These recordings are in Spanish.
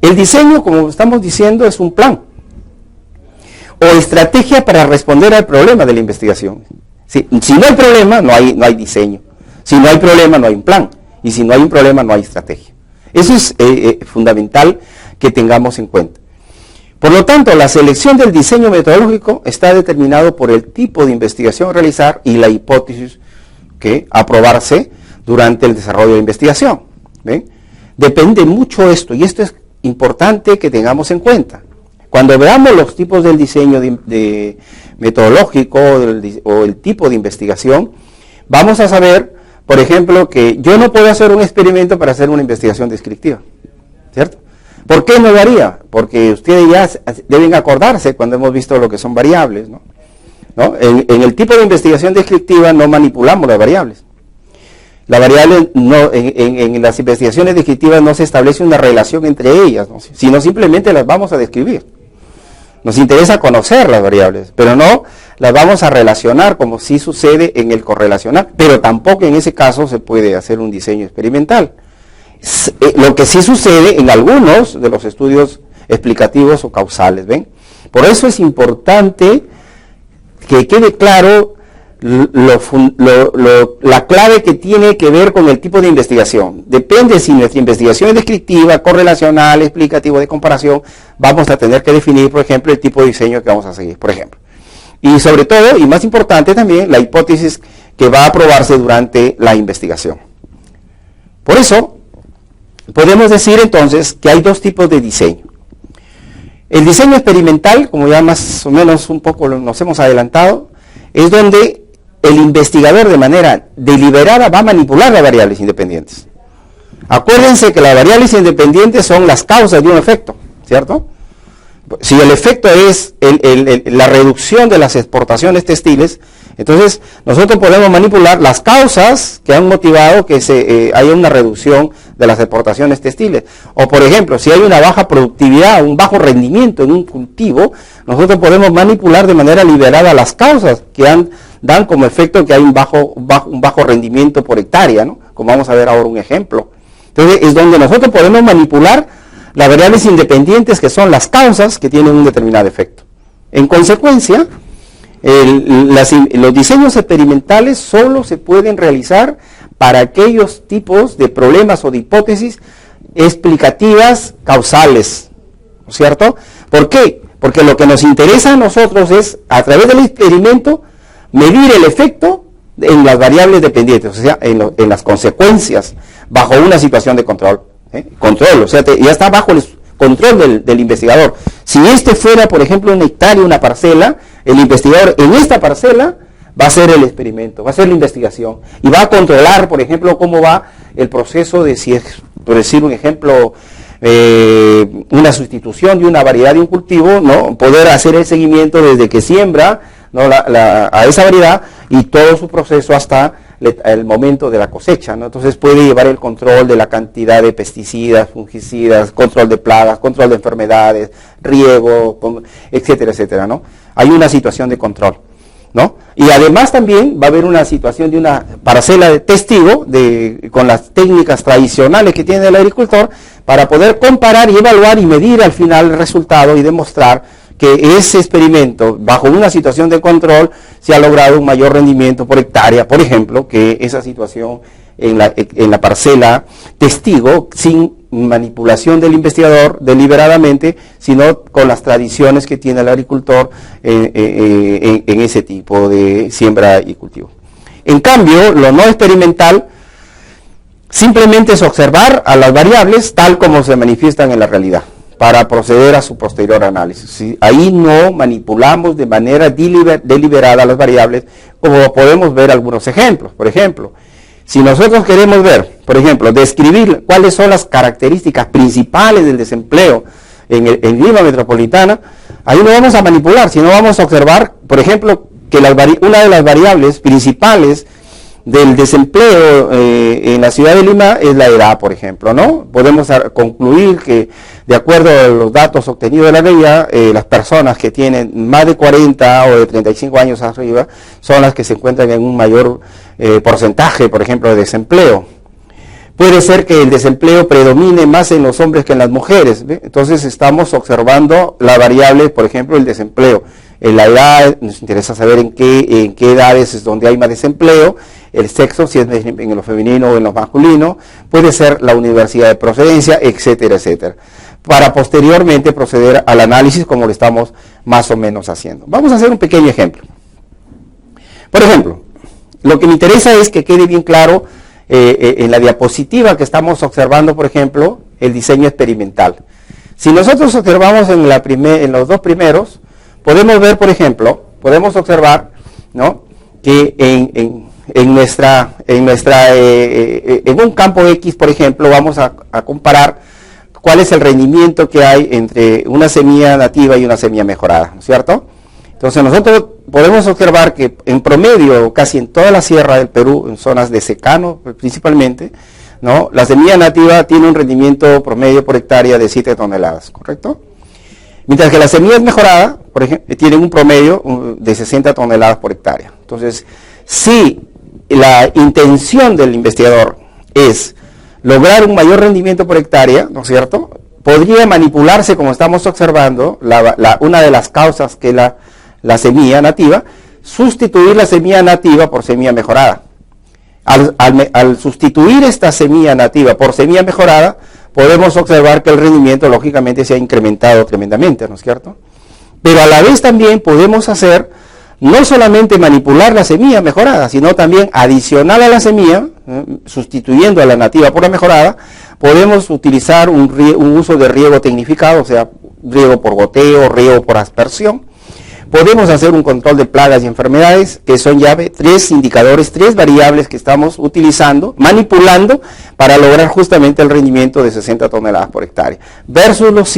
El diseño, como estamos diciendo, es un plan o estrategia para responder al problema de la investigación. Si no hay problema, no hay diseño. Si no hay problema, no hay un plan. Y si no hay un problema, no hay estrategia. Eso es fundamental que tengamos en cuenta. Por lo tanto, la selección del diseño metodológico está determinado por el tipo de investigación a realizar y la hipótesis que aprobarse durante el desarrollo de la investigación. ¿Ven? Depende mucho esto, y esto es importante que tengamos en cuenta. Cuando veamos los tipos del diseño de metodológico o el tipo de investigación, vamos a saber, por ejemplo, que yo no puedo hacer un experimento para hacer una investigación descriptiva, ¿cierto? ¿Por qué no lo haría? Porque ustedes ya deben acordarse cuando hemos visto lo que son variables, ¿no? En el tipo de investigación descriptiva no manipulamos las variables. Las variables, en las investigaciones descriptivas no se establece una relación entre ellas, ¿no? Sino simplemente las vamos a describir. Nos interesa conocer las variables, pero no las vamos a relacionar como sí sucede en el correlacional, pero tampoco en ese caso se puede hacer un diseño experimental. Lo que sí sucede en algunos de los estudios explicativos o causales, ¿ven? Por eso es importante que quede claro la clave que tiene que ver con el tipo de investigación. Depende si nuestra investigación es descriptiva, correlacional, explicativo, de comparación, vamos a tener que definir, por ejemplo, el tipo de diseño que vamos a seguir, por ejemplo. Y sobre todo, y más importante también, la hipótesis que va a aprobarse durante la investigación. Por eso, podemos decir entonces que hay dos tipos de diseño. El diseño experimental, como ya más o menos un poco nos hemos adelantado, es donde el investigador de manera deliberada va a manipular las variables independientes. Acuérdense que las variables independientes son las causas de un efecto, ¿cierto? Si el efecto es la reducción de las exportaciones textiles, entonces nosotros podemos manipular las causas que han motivado que haya una reducción de las exportaciones textiles. O por ejemplo, si hay una baja productividad, un bajo rendimiento en un cultivo, nosotros podemos manipular de manera liberada las causas que dan como efecto que hay un bajo rendimiento por hectárea, ¿no? Como vamos a ver ahora un ejemplo. Entonces es donde nosotros podemos manipular las variables independientes que son las causas que tienen un determinado efecto. En consecuencia, los diseños experimentales solo se pueden realizar para aquellos tipos de problemas o de hipótesis explicativas causales, ¿no es cierto? ¿Por qué? Porque lo que nos interesa a nosotros es, a través del experimento, medir el efecto en las variables dependientes, o sea, en las consecuencias, bajo una situación de control. Control, o sea, ya está bajo el control del investigador. Si este fuera, por ejemplo, una hectárea, una parcela, el investigador en esta parcela va a hacer el experimento, va a hacer la investigación y va a controlar, por ejemplo, cómo va el proceso de, si es, por decir un ejemplo, una sustitución de una variedad de un cultivo, ¿no? Poder hacer el seguimiento desde que siembra, ¿no? a esa variedad y todo su proceso hasta el momento de la cosecha, ¿no? Entonces puede llevar el control de la cantidad de pesticidas, fungicidas, control de plagas, control de enfermedades, riego, etcétera, etcétera, ¿no? Hay una situación de control, ¿no? Y además también va a haber una situación de una parcela de testigo con las técnicas tradicionales que tiene el agricultor para poder comparar y evaluar y medir al final el resultado y demostrar que ese experimento, bajo una situación de control, se ha logrado un mayor rendimiento por hectárea, por ejemplo, que esa situación en la parcela testigo, sin manipulación del investigador deliberadamente, sino con las tradiciones que tiene el agricultor en ese tipo de siembra y cultivo. En cambio, lo no experimental simplemente es observar a las variables tal como se manifiestan en la realidad, para proceder a su posterior análisis. ¿Sí? Ahí no manipulamos de manera deliberada las variables, como podemos ver algunos ejemplos. Por ejemplo, si nosotros queremos ver, por ejemplo, describir cuáles son las características principales del desempleo en Lima metropolitana, ahí no vamos a manipular, sino vamos a observar, por ejemplo, que una de las variables principales del desempleo en la ciudad de Lima es la edad, por ejemplo, ¿no? Podemos concluir que, de acuerdo a los datos obtenidos de la REIA, las personas que tienen más de 40 o de 35 años arriba son las que se encuentran en un mayor porcentaje, por ejemplo, de desempleo. Puede ser que el desempleo predomine más en los hombres que en las mujeres, ¿ve? Entonces estamos observando la variable, por ejemplo, el desempleo. En la edad, nos interesa saber en qué edades es donde hay más desempleo, el sexo, si es en lo femenino o en lo masculino, puede ser la universidad de procedencia, etcétera, etcétera, para posteriormente proceder al análisis como lo estamos más o menos haciendo. Vamos a hacer un pequeño ejemplo. Por ejemplo, lo que me interesa es que quede bien claro en la diapositiva que estamos observando, por ejemplo, el diseño experimental. Si nosotros observamos en los dos primeros, podemos ver, por ejemplo, podemos observar, ¿no?, que en un campo X, por ejemplo, vamos a comparar cuál es el rendimiento que hay entre una semilla nativa y una semilla mejorada, ¿no es cierto? Entonces nosotros podemos observar que en promedio, casi en toda la sierra del Perú, en zonas de secano principalmente, ¿no?, la semilla nativa tiene un rendimiento promedio por hectárea de 7 toneladas, ¿correcto? Mientras que las semillas mejoradas, por ejemplo, tienen un promedio de 60 toneladas por hectárea. Entonces, si la intención del investigador es lograr un mayor rendimiento por hectárea, ¿no es cierto?, podría manipularse, como estamos observando, una de las causas que la semilla nativa, sustituir la semilla nativa por semilla mejorada. Al sustituir esta semilla nativa por semilla mejorada, podemos observar que el rendimiento lógicamente se ha incrementado tremendamente, ¿no es cierto? Pero a la vez también podemos hacer, no solamente manipular la semilla mejorada, sino también adicional a la semilla, sustituyendo a la nativa por la mejorada, podemos utilizar un uso de riego tecnificado, o sea, riego por goteo, riego por aspersión. Podemos hacer un control de plagas y enfermedades, que son ya 3 indicadores, 3 variables que estamos utilizando, manipulando, para lograr justamente el rendimiento de 60 toneladas por hectárea, versus las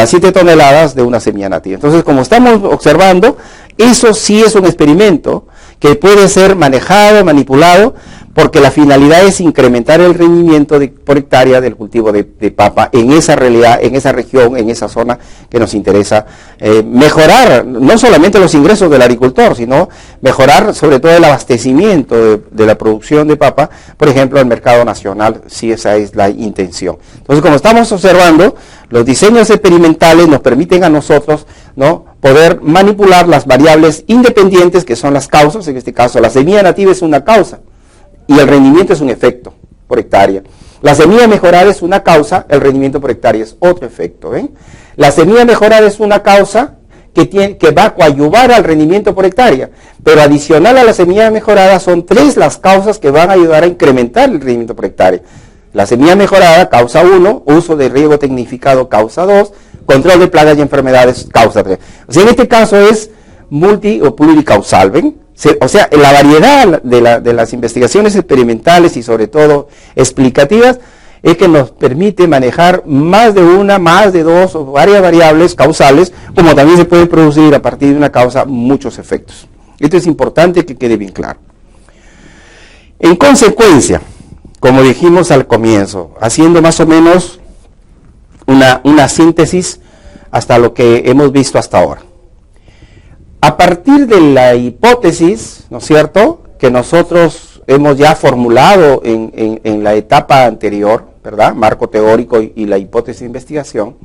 7 toneladas de una semilla nativa. Entonces, como estamos observando, eso sí es un experimento que puede ser manejado, manipulado, porque la finalidad es incrementar el rendimiento por hectárea del cultivo de papa en esa realidad, en esa región, en esa zona que nos interesa mejorar, no solamente los ingresos del agricultor, sino mejorar sobre todo el abastecimiento de la producción de papa, por ejemplo, al mercado nacional, si esa es la intención. Entonces, como estamos observando, los diseños experimentales nos permiten a nosotros, ¿no?, poder manipular las variables independientes, que son las causas. En este caso, la semilla nativa es una causa y el rendimiento es un efecto por hectárea. La semilla mejorada es una causa, el rendimiento por hectárea es otro efecto, ¿ven? La semilla mejorada es una causa que va a coadyuvar al rendimiento por hectárea, pero adicional a la semilla mejorada son 3 las causas que van a ayudar a incrementar el rendimiento por hectárea. La semilla mejorada, causa 1, uso de riego tecnificado, causa 2, control de plagas y enfermedades, causa 3. O sea, en este caso es multi o pluricausal, ¿ven? O sea, la variedad de las investigaciones experimentales y sobre todo explicativas es que nos permite manejar más de una, más de 2 o varias variables causales, como también se puede producir a partir de una causa muchos efectos. Esto es importante que quede bien claro. En consecuencia, como dijimos al comienzo, haciendo más o menos una síntesis hasta lo que hemos visto hasta ahora. A partir de la hipótesis, ¿no es cierto?, que nosotros hemos ya formulado en la etapa anterior, ¿verdad?, marco teórico y la hipótesis de investigación,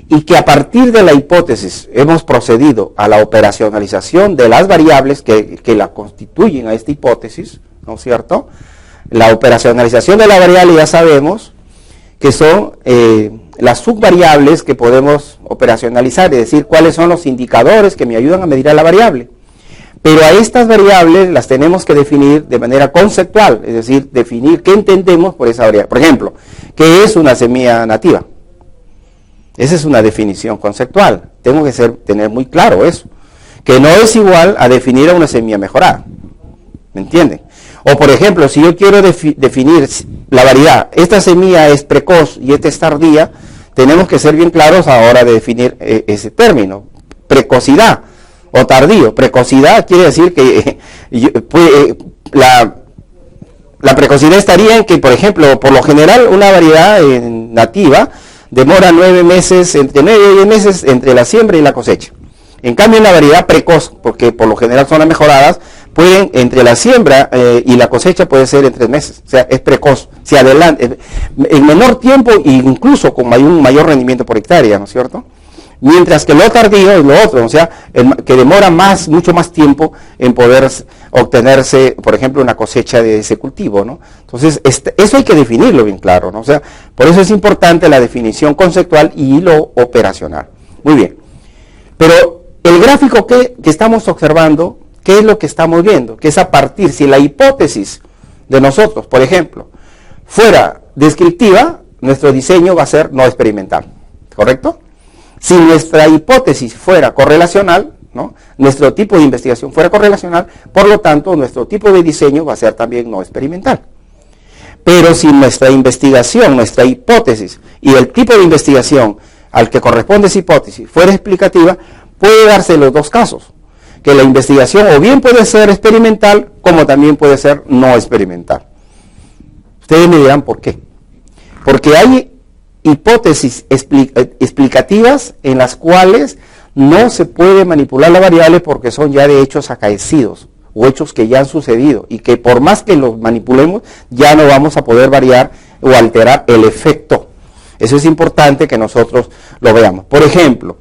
y que a partir de la hipótesis hemos procedido a la operacionalización de las variables que la constituyen a esta hipótesis, ¿no es cierto? La operacionalización de la variable ya sabemos que son las subvariables que podemos operacionalizar, es decir, cuáles son los indicadores que me ayudan a medir a la variable. Pero a estas variables las tenemos que definir de manera conceptual, es decir, definir qué entendemos por esa variable. Por ejemplo, ¿qué es una semilla nativa? Esa es una definición conceptual. Tengo que tener muy claro eso, que no es igual a definir a una semilla mejorada. ¿Me entienden? O por ejemplo, si yo quiero definir la variedad, esta semilla es precoz y esta es tardía, tenemos que ser bien claros a la hora de definir ese término, precocidad o tardío. Precocidad quiere decir que la precocidad estaría en que, por ejemplo, por lo general una variedad nativa demora 9 meses, entre 9 y 10 meses entre la siembra y la cosecha. En cambio, la variedad precoz, porque por lo general son las mejoradas, pueden, entre la siembra y la cosecha puede ser en 3 meses, o sea, es precoz, se adelanta, en menor tiempo e incluso con un mayor rendimiento por hectárea, ¿no es cierto? Mientras que lo tardío es lo otro, o sea, que demora mucho más tiempo en poder obtenerse, por ejemplo, una cosecha de ese cultivo, ¿no? Entonces, eso hay que definirlo bien claro, ¿no? O sea, por eso es importante la definición conceptual y lo operacional. Muy bien. Pero el gráfico que estamos observando, ¿qué es lo que estamos viendo? Que es a partir, si la hipótesis de nosotros, por ejemplo, fuera descriptiva, nuestro diseño va a ser no experimental, ¿correcto? Si nuestra hipótesis fuera correlacional, ¿no? Nuestro tipo de investigación fuera correlacional, por lo tanto, nuestro tipo de diseño va a ser también no experimental. Pero si nuestra investigación, nuestra hipótesis y el tipo de investigación al que corresponde esa hipótesis fuera explicativa, puede darse los dos casos. Que la investigación o bien puede ser experimental, como también puede ser no experimental. Ustedes me dirán por qué. Porque hay hipótesis explicativas en las cuales no se puede manipular la variable porque son ya de hechos acaecidos o hechos que ya han sucedido y que por más que los manipulemos ya no vamos a poder variar o alterar el efecto. Eso es importante que nosotros lo veamos. Por ejemplo,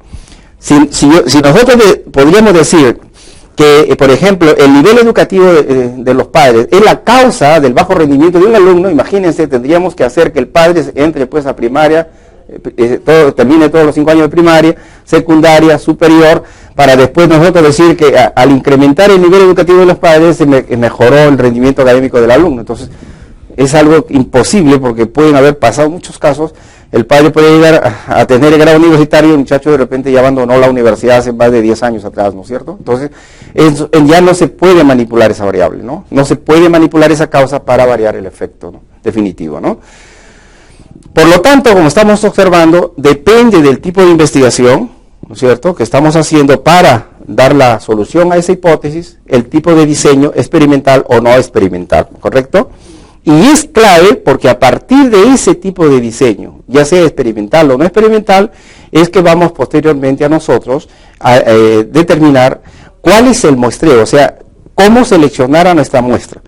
si nosotros podríamos decir que, por ejemplo, el nivel educativo de los padres es la causa del bajo rendimiento de un alumno, imagínense, tendríamos que hacer que el padre entre pues a primaria, termine todos los 5 años de primaria, secundaria, superior, para después nosotros decir que al incrementar el nivel educativo de los padres se mejoró el rendimiento académico del alumno. Entonces, es algo imposible porque pueden haber pasado muchos casos. El padre puede llegar a tener el grado universitario y el muchacho de repente ya abandonó la universidad hace más de 10 años atrás, ¿no es cierto? Entonces, ya no se puede manipular esa variable, ¿no? No se puede manipular esa causa para variar el efecto, ¿no? Definitivo, ¿no? Por lo tanto, como estamos observando, depende del tipo de investigación, ¿no es cierto?, que estamos haciendo para dar la solución a esa hipótesis, el tipo de diseño experimental o no experimental, ¿correcto? Y es clave porque a partir de ese tipo de diseño, ya sea experimental o no experimental, es que vamos posteriormente a nosotros a determinar cuál es el muestreo, o sea, cómo seleccionar a nuestra muestra,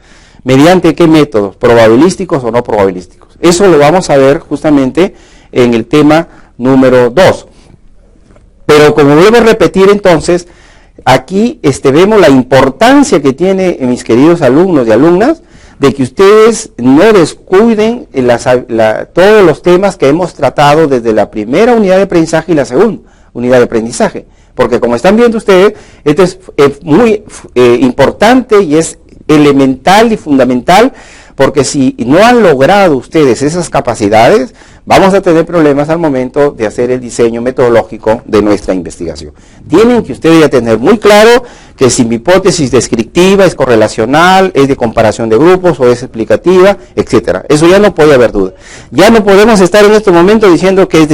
mediante qué métodos, probabilísticos o no probabilísticos. Eso lo vamos a ver justamente en el tema número 2. Pero como vuelvo a repetir entonces, aquí vemos la importancia que tiene, mis queridos alumnos y alumnas, de que ustedes no descuiden todos los temas que hemos tratado desde la primera unidad de aprendizaje y la segunda unidad de aprendizaje. Porque como están viendo ustedes, esto es muy importante y es elemental y fundamental, porque si no han logrado ustedes esas capacidades, vamos a tener problemas al momento de hacer el diseño metodológico de nuestra investigación. Tienen que ustedes ya tener muy claro que si mi hipótesis descriptiva es correlacional, es de comparación de grupos o es explicativa, etcétera. Eso ya no puede haber duda. Ya no podemos estar en este momento diciendo que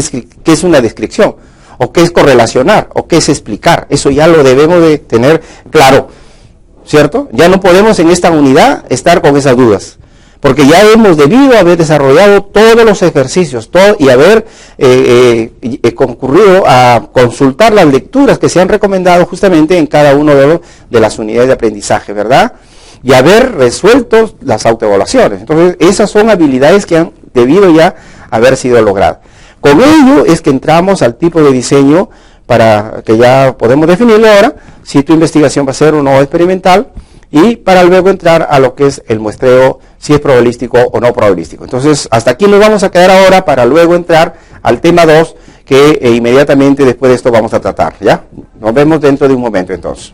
es una descripción, o que es correlacionar, o que es explicar. Eso ya lo debemos de tener claro, ¿cierto? Ya no podemos en esta unidad estar con esas dudas, porque ya hemos debido haber desarrollado todos los ejercicios y haber concurrido a consultar las lecturas que se han recomendado justamente en cada uno de las unidades de aprendizaje, ¿verdad? Y haber resuelto las autoevaluaciones. Entonces, esas son habilidades que han debido ya haber sido logradas. Con ello es que entramos al tipo de diseño para que ya podemos definirlo ahora, si tu investigación va a ser o no experimental, y para luego entrar a lo que es el muestreo, si es probabilístico o no probabilístico. Entonces, hasta aquí nos vamos a quedar ahora para luego entrar al tema 2, que inmediatamente después de esto vamos a tratar, ¿ya? Nos vemos dentro de un momento entonces.